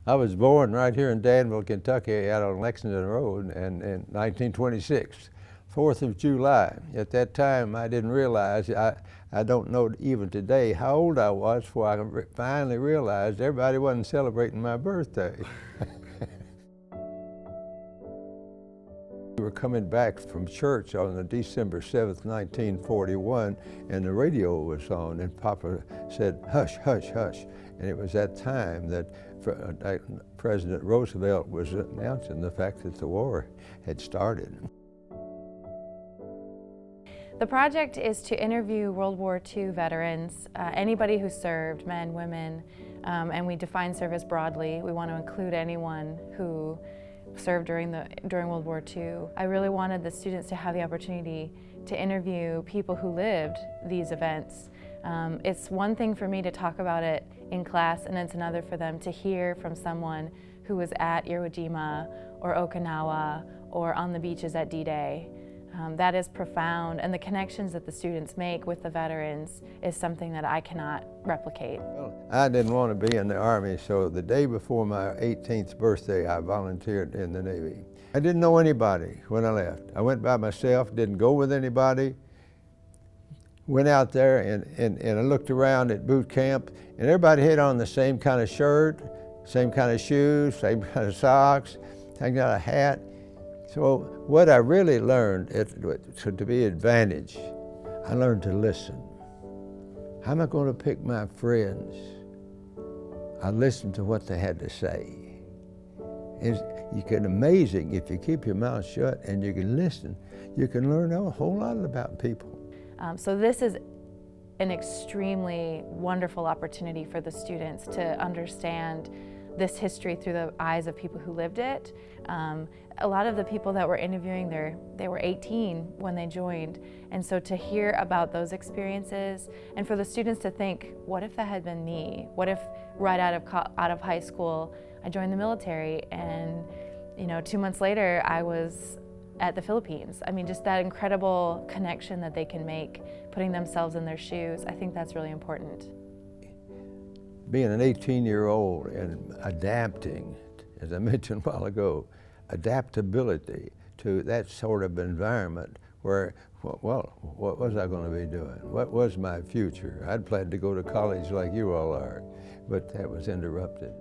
I was born right here in Danville, Kentucky, out on Lexington Road in 1926, 4th of July. At that time, I didn't realize, I don't know even today how old I was before I finally realized everybody wasn't celebrating my birthday. We were coming back from church on December 7th, 1941, and the radio was on, and Papa said, "Hush, hush, hush." And it was that time that President Roosevelt was announcing the fact that the war had started. The project is to interview World War II veterans, anybody who served, men, women, and we define service broadly. We want to include anyone who served during World War II. I really wanted the students to have the opportunity to interview people who lived these events. It's one thing for me to talk about it in class, and it's another for them to hear from someone who was at Iwo Jima or Okinawa or on the beaches at D-Day. That is profound, and the connections that the students make with the veterans is something that I cannot replicate. Well, I didn't want to be in the Army, so the day before my 18th birthday, I volunteered in the Navy. I didn't know anybody when I left. I went by myself, didn't go with anybody. Went out there and I looked around at boot camp, and everybody had on the same kind of shirt, same kind of shoes, same kind of socks, same kind of hat. So what I really learned to be advantage, I learned to listen. How am I going to pick my friends? I listened to what they had to say. You can amazing if you keep your mouth shut and you can listen, you can learn a whole lot about people. So this is an extremely wonderful opportunity for the students to understand this history through the eyes of people who lived it. A lot of the people that we're interviewing, they were 18 when they joined, and so to hear about those experiences, and for the students to think, what if that had been me? What if right out of high school I joined the military, and 2 months later I was at the Philippines? I mean, just that incredible connection that they can make, putting themselves in their shoes. I think that's really important. Being an 18-year-old and adapting, as I mentioned a while ago, adaptability to that sort of environment where, well, what was I going to be doing? What was my future? I'd planned to go to college like you all are, but that was interrupted.